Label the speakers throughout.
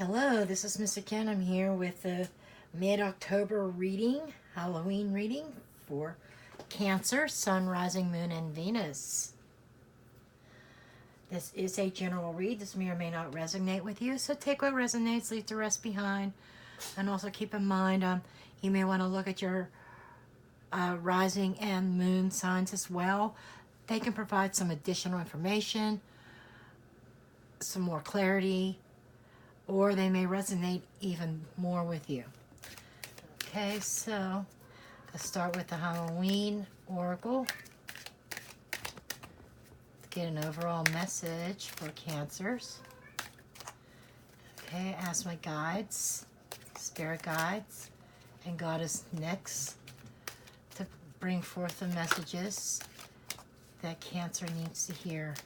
Speaker 1: Hello, this is Miss Ken. I'm here with the mid-October reading, Halloween reading for Cancer, Sun, Rising, Moon, and Venus. This is a general read. This may or may not resonate with you, so take what resonates, leave the rest behind. And also keep in mind, you may want to look at your rising and moon signs as well. They can provide some additional information, some more clarity, or they may resonate even more with you. Okay, so let's start with the Halloween Oracle to get an overall message for Cancers. Okay, ask my guides, spirit guides, and Goddess Nyx to bring forth the messages that Cancer needs to hear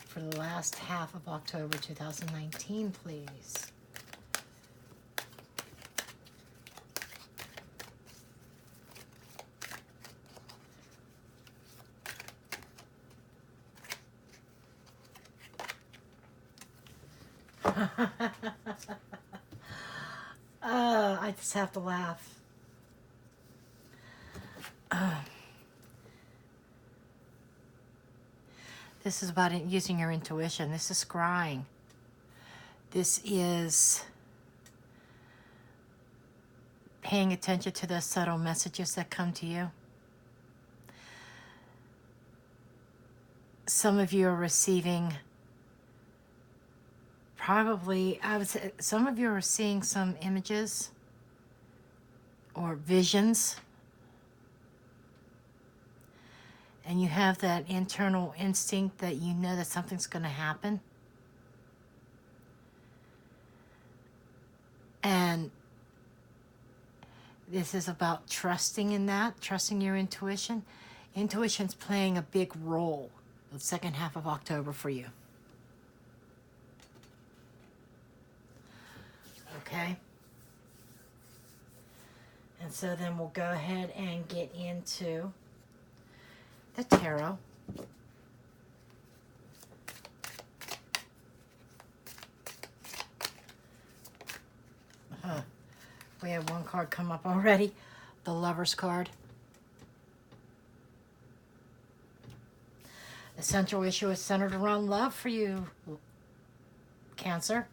Speaker 1: for the last half of October 2019, please. I just have to laugh. This is about using your intuition. This is scrying. This is paying attention to the subtle messages that come to you. Some of you are receiving, probably, I would say, some of you are seeing some images or visions. And you have that internal instinct that you know that something's going to happen. And this is about trusting in that, trusting your intuition. Intuition's playing a big role the second half of October for you. Okay? And so then we'll go ahead and get into the tarot. We have one card come up already, the Lover's card. The central issue is centered around love for you, Cancer.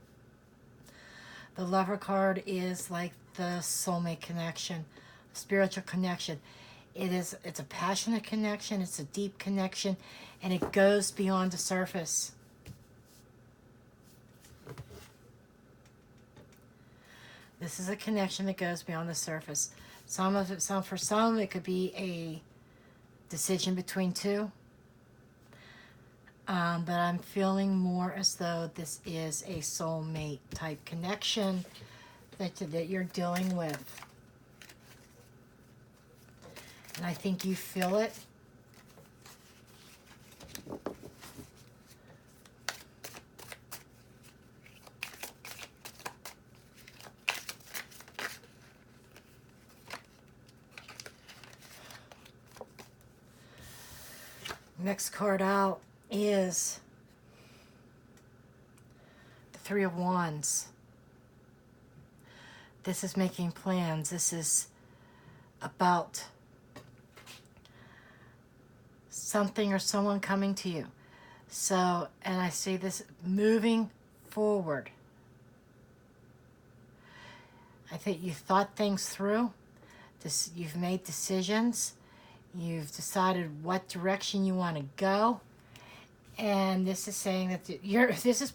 Speaker 1: The Lover card is like the soulmate connection, spiritual connection. It's a passionate connection, it's a deep connection, and it goes beyond the surface. This is a connection that goes beyond the surface. For some, it could be a decision between two. But I'm feeling more as though this is a soulmate type connection that you're dealing with. And I think you feel it. Next card out is the Three of Wands. This is making plans. This is about something or someone coming to you. So, and I see this moving forward. I think you thought things through. You've made decisions. You've decided what direction you want to go. And this is saying that this is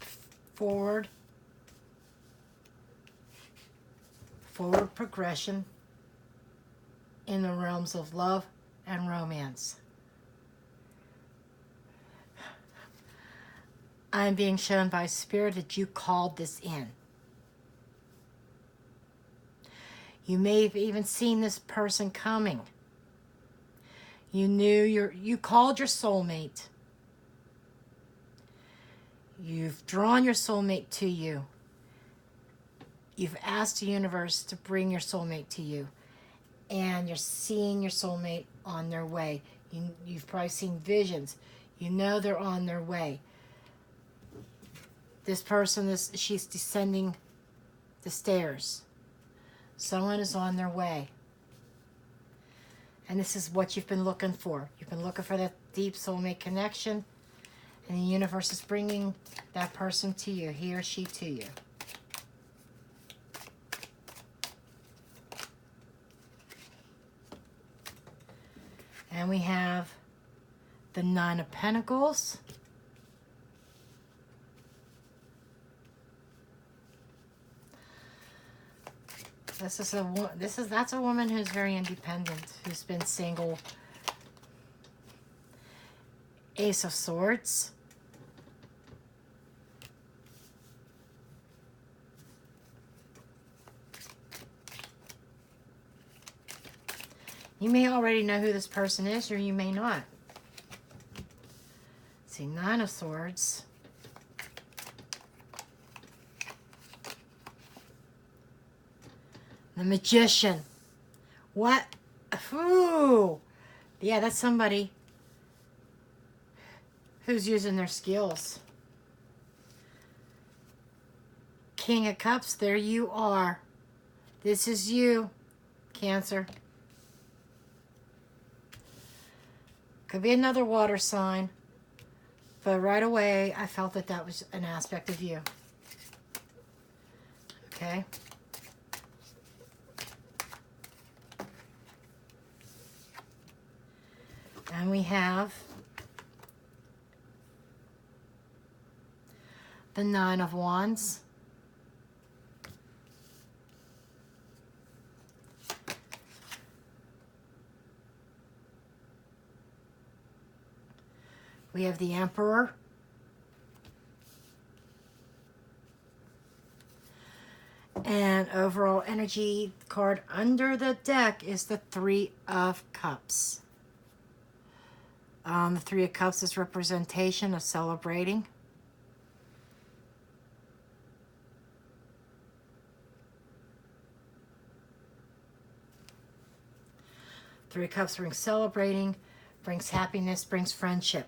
Speaker 1: forward progression in the realms of love and romance. I'm being shown by Spirit that you called this in. You may have even seen this person coming. You called your soulmate. You've drawn your soulmate to you. You've asked the universe to bring your soulmate to you. And you're seeing your soulmate on their way. You've probably seen visions. You know they're on their way. This person she's descending the stairs. Someone is on their way. And this is what you've been looking for. You've been looking for that deep soulmate connection. And the universe is bringing that person to you, he or she to you. And we have the Nine of Pentacles. That's a woman who's very independent, who's been single. Ace of Swords. You may already know who this person is, or you may not. Let's see, Nine of Swords. The Magician. What? Ooh. Yeah, that's somebody who's using their skills. King of Cups, there you are. This is you, Cancer. Could be another water sign, but right away I felt that that was an aspect of you. Okay. And we have the Nine of Wands. We have the Emperor. And overall energy card under the deck is the Three of Cups. The Three of Cups is representation of celebrating. Three of Cups brings celebrating, brings happiness, brings friendship.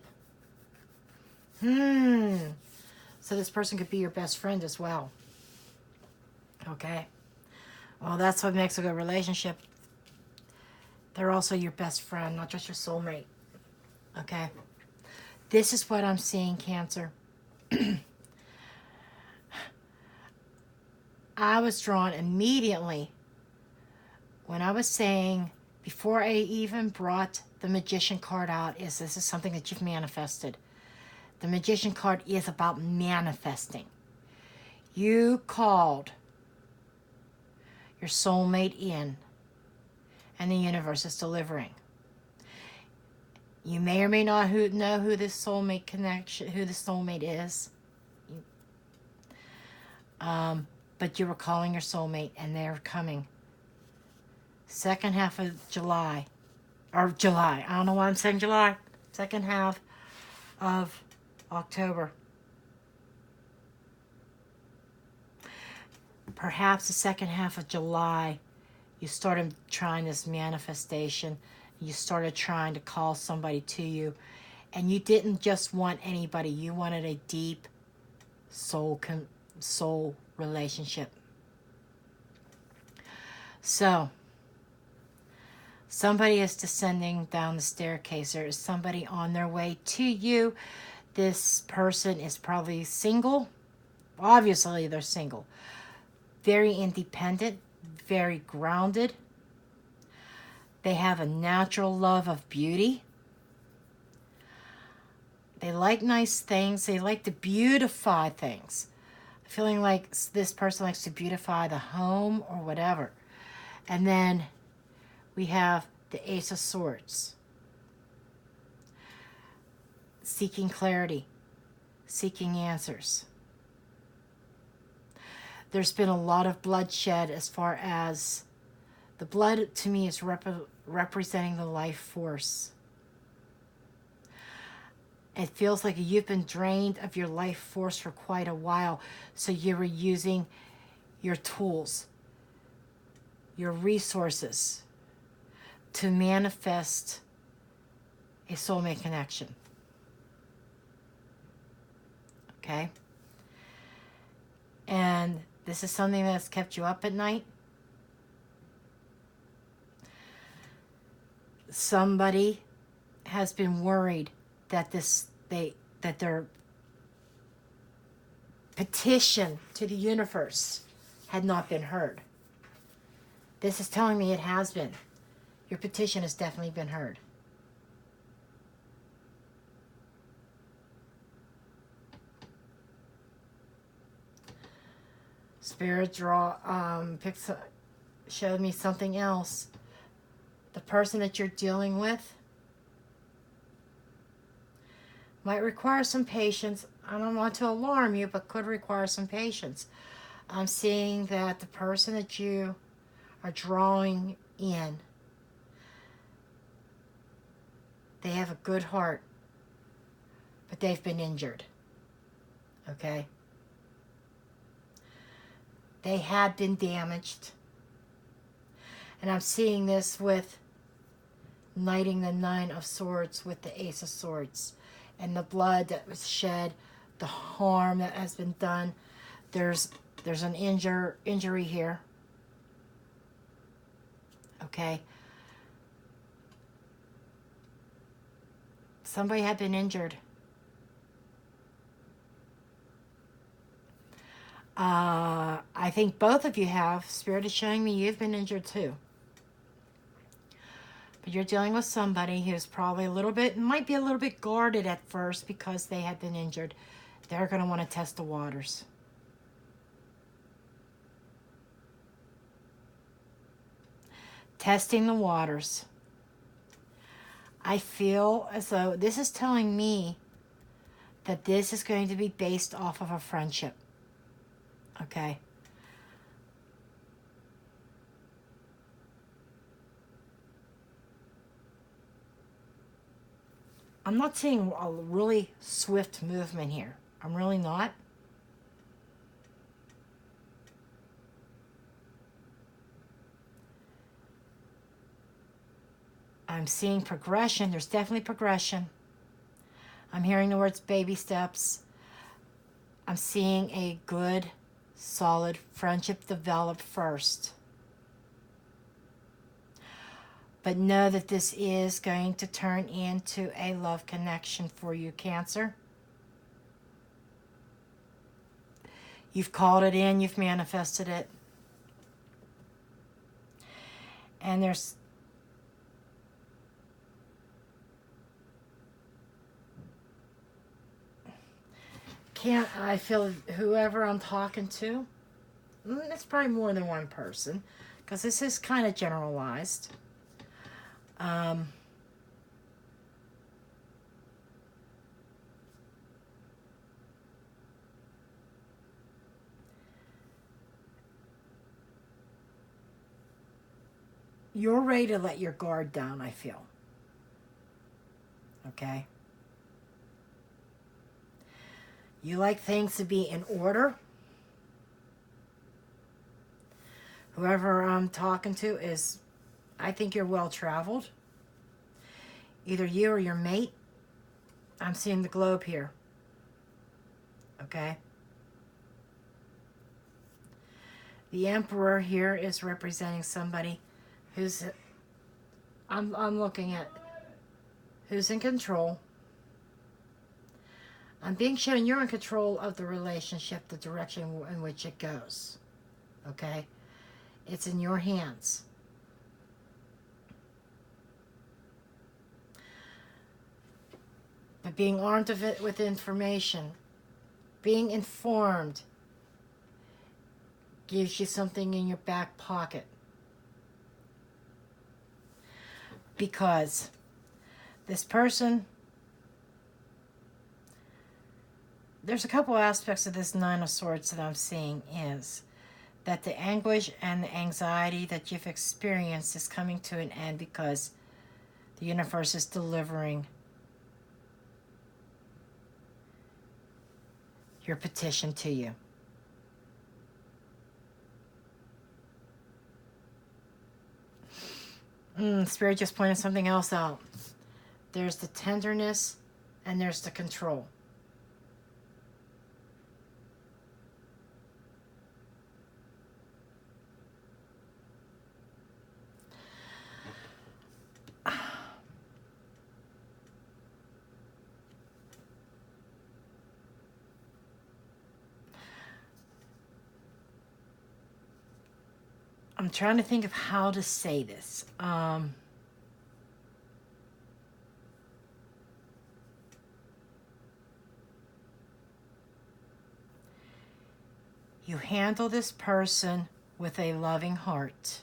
Speaker 1: So this person could be your best friend as well. Okay. Well, that's what makes a good relationship. They're also your best friend, not just your soulmate. Okay. This is what I'm seeing, Cancer. I was drawn immediately when I was saying, before I even brought the Magician card out, this is something that you've manifested. The Magician card is about manifesting. You called your soulmate in, and the universe is delivering. You may or may not know who this soulmate connection, who the soulmate is. But you were calling your soulmate, and they're coming. Second half of July, or July. I don't know why I'm saying July. Second half of October. Perhaps the second half of July, you started trying this manifestation. You started trying to call somebody to you. And you didn't just want anybody. You wanted a deep soul relationship. So, somebody is descending down the staircase. There is somebody on their way to you. This person is probably single. Obviously, they're single. Very independent, very grounded. They have a natural love of beauty. They like nice things. They like to beautify things. Feeling like this person likes to beautify the home or whatever. And then we have the Ace of Swords. Seeking clarity, seeking answers. There's been a lot of bloodshed as far as the blood to me is representing the life force. It feels like you've been drained of your life force for quite a while, so you were using your tools, your resources to manifest a soulmate connection. Okay? This is something that's kept you up at night. Somebody has been worried that their petition to the universe had not been heard. This is telling me it has been. Your petition has definitely been heard. Spirit showed me something else. The person that you're dealing with might require some patience. I don't want to alarm you, but could require some patience. I'm seeing that the person that you are drawing in, they have a good heart, but they've been injured. Okay? They had been damaged. And I'm seeing this with knighting the Nine of Swords with the Ace of Swords. And the blood that was shed, the harm that has been done. There's an injury here. Okay? Somebody had been injured. I think both of you have. Spirit is showing me you've been injured too. But you're dealing with somebody who's probably might be a little bit guarded at first because they had been injured. They're going to want to test the waters. Testing the waters. I feel as though this is telling me that this is going to be based off of a friendship. Okay? I'm not seeing a really swift movement here. I'm really not. I'm seeing progression. There's definitely progression. I'm hearing the words baby steps. I'm seeing a good, solid friendship develop first. But know that this is going to turn into a love connection for you, Cancer. You've called it in. You've manifested it. And I feel whoever I'm talking to, it's probably more than one person, because this is kind of generalized. You're ready to let your guard down, I feel. Okay? You like things to be in order. Whoever I'm talking to is, I think you're well-traveled. Either you or your mate. I'm seeing the globe here. Okay? The Emperor here is representing somebody who's, I'm looking at, who's in control. I'm being shown you're in control of the relationship, the direction in which it goes. Okay? It's in your hands. But being armed with information, being informed, gives you something in your back pocket. Because this person, there's a couple aspects of this Nine of Swords that I'm seeing is that the anguish and the anxiety that you've experienced is coming to an end because the universe is delivering your petition to you. Spirit just pointed something else out. There's the tenderness and there's the control. I'm trying to think of how to say this. You handle this person with a loving heart,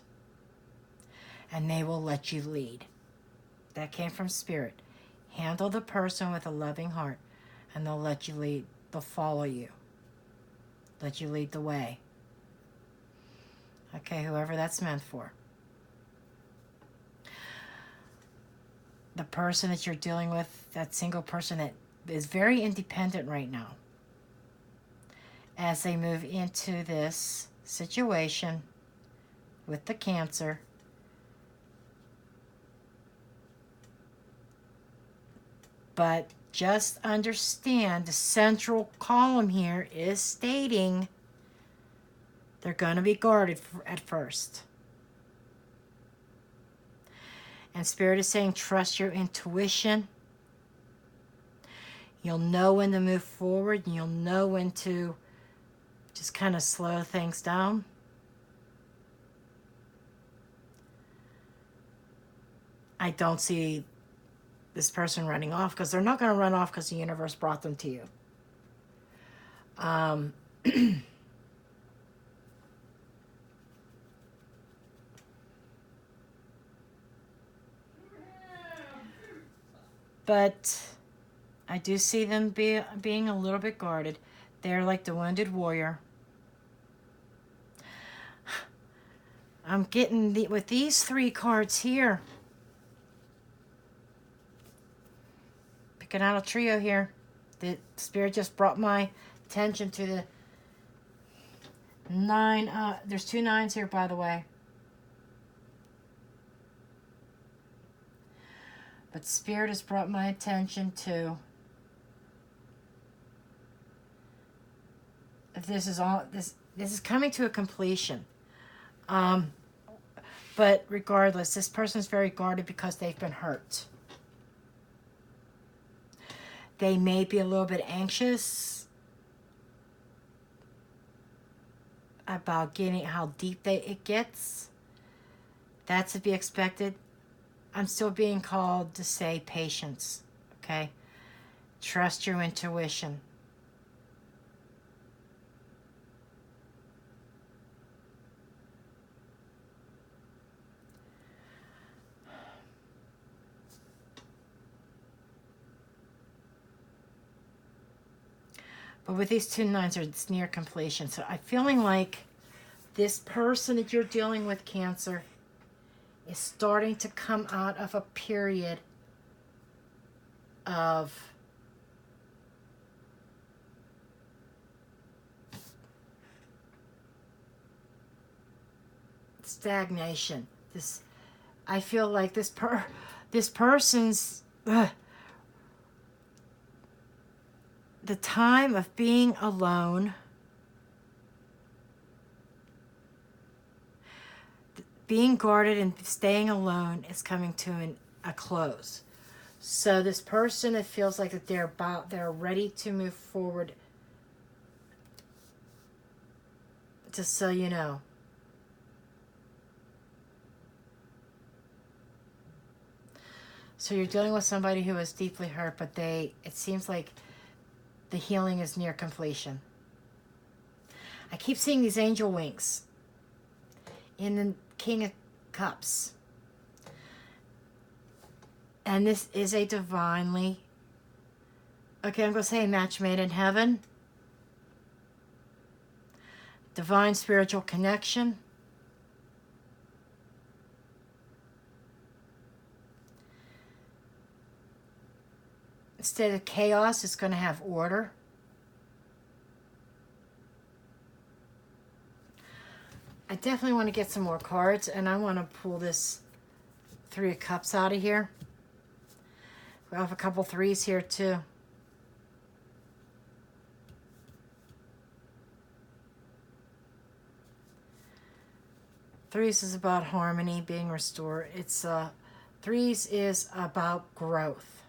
Speaker 1: and they will let you lead. That came from Spirit. Handle the person with a loving heart, and they'll let you lead. They'll follow you. Let you lead the way. Okay, whoever that's meant for. The person that you're dealing with, that single person that is very independent right now, as they move into this situation with the Cancer, but just understand the central column here is stating they're going to be guarded at first. And Spirit is saying, trust your intuition. You'll know when to move forward, and you'll know when to just kind of slow things down. I don't see this person running off, because they're not going to run off because the universe brought them to you. But I do see them being a little bit guarded. They're like the wounded warrior. I'm getting with these 3 cards here. Picking out a trio here. The Spirit just brought my attention to the 9. There's 2 9s here, by the way. But Spirit has brought my attention to this is coming to a completion. But regardless, this person's very guarded because they've been hurt. They may be a little bit anxious about getting how deep it gets. That's to be expected. I'm still being called to say patience, okay? Trust your intuition. But with these 2 9s, it's near completion. So I'm feeling like this person that you're dealing with, Cancer, is starting to come out of a period of stagnation. I feel like this person's the time of being alone, being guarded and staying alone is coming to a close. So this person, it feels like that they're ready to move forward. Just so you know. So you're dealing with somebody who is deeply hurt, but it seems like the healing is near completion. I keep seeing these angel wings in the King of Cups. And this is a divinely, okay, I'm going to say match made in heaven. Divine spiritual connection. Instead of chaos, it's going to have order. I definitely want to get some more cards, and I want to pull this 3 of Cups out of here. We have a couple 3s here too. Threes is about harmony, being restored. It's 3s is about growth.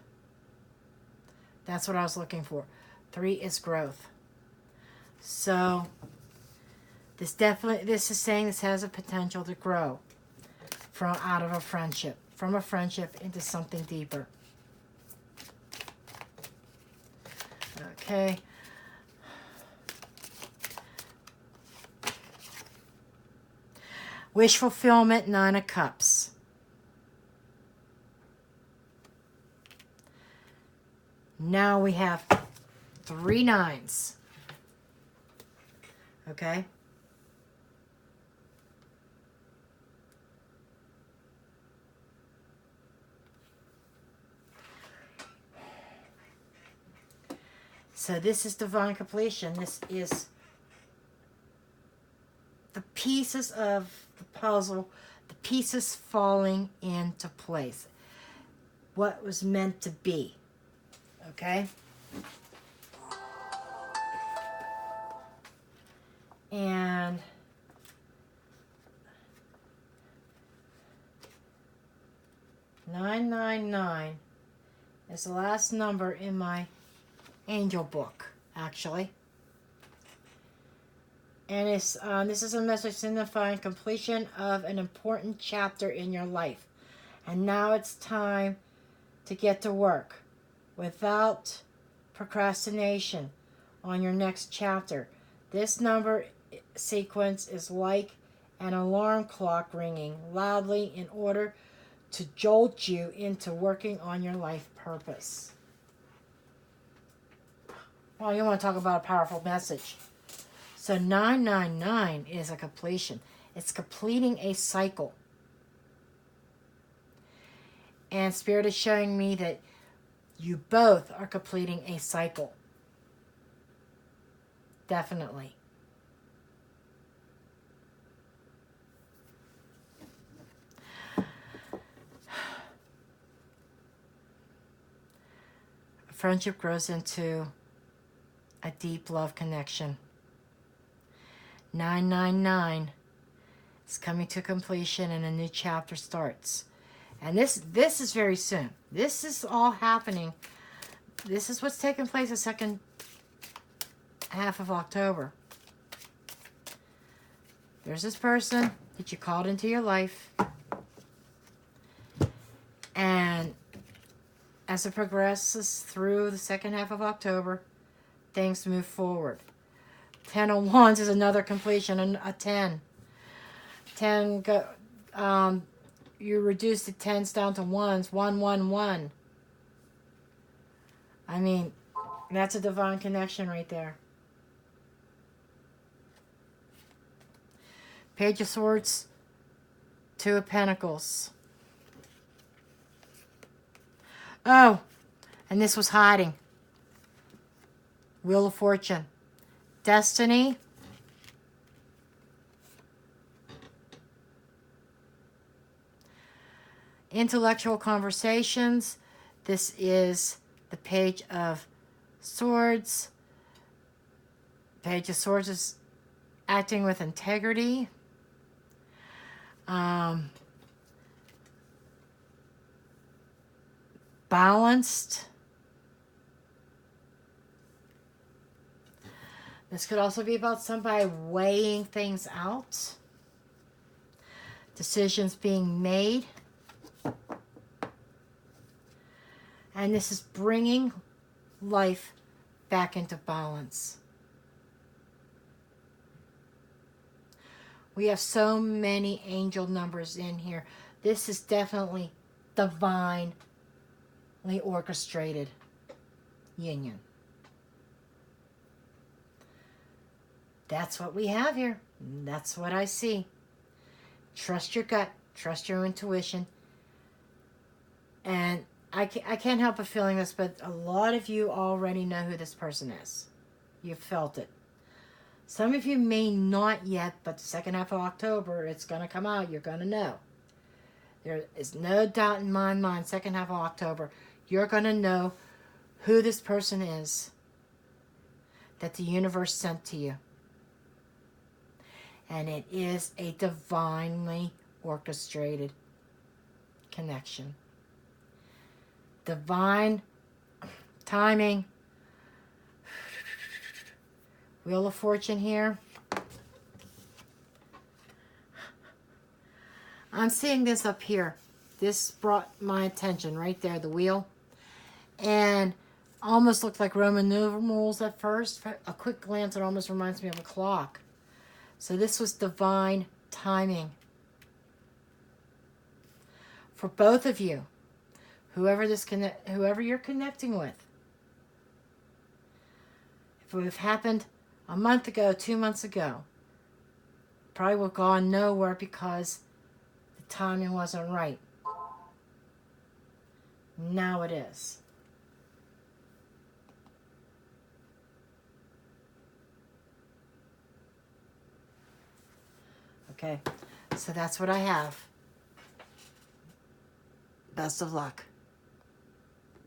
Speaker 1: That's what I was looking for. 3 is growth. So This is saying this has a potential to grow from out of a friendship, from a friendship into something deeper. Okay. Wish fulfillment, 9 of Cups. Now we have 3 nines. Okay. So this is divine completion. This is the pieces of the puzzle, the pieces falling into place. What was meant to be. Okay? And $999 is the last number in my angel book, actually. And it's this is a message signifying completion of an important chapter in your life. And now it's time to get to work without procrastination on your next chapter. This number sequence is like an alarm clock ringing loudly in order to jolt you into working on your life purpose. Well, you want to talk about a powerful message. So 999 is a completion. It's completing a cycle. And Spirit is showing me that you both are completing a cycle. Definitely. Friendship grows into a deep love connection. 999 is coming to completion and a new chapter starts. And this is very soon. This is all happening. This is what's taking place the second half of October. There's this person that you called into your life. And as it progresses through the second half of October, things move forward. 10 of Wands is another completion, a 10. 10, you reduce the 10s down to 1s, 1, 1, 1. I mean, that's a divine connection right there. Page of Swords, 2 of Pentacles. Oh, and this was hiding. Wheel of Fortune. Destiny. Intellectual conversations. This is the Page of Swords. Page of Swords is acting with integrity. Balanced. This could also be about somebody weighing things out. Decisions being made. And this is bringing life back into balance. We have so many angel numbers in here. This is definitely divinely orchestrated union. That's what we have here. That's what I see. Trust your gut. Trust your intuition. And I can't help but feeling this, but a lot of you already know who this person is. You've felt it. Some of you may not yet, but the second half of October, it's going to come out. You're going to know. There is no doubt in my mind, second half of October, you're going to know who this person is that the universe sent to you. And it is a divinely orchestrated connection. Divine timing. Wheel of Fortune here. I'm seeing this up here. This brought my attention right there, the wheel. And almost looked like Roman numerals at first. A quick glance, it almost reminds me of a clock. So this was divine timing. For both of you, whoever you're connecting with. If it would have happened a month ago, 2 months ago, probably would have gone nowhere because the timing wasn't right. Now it is. Okay, so that's what I have. Best of luck.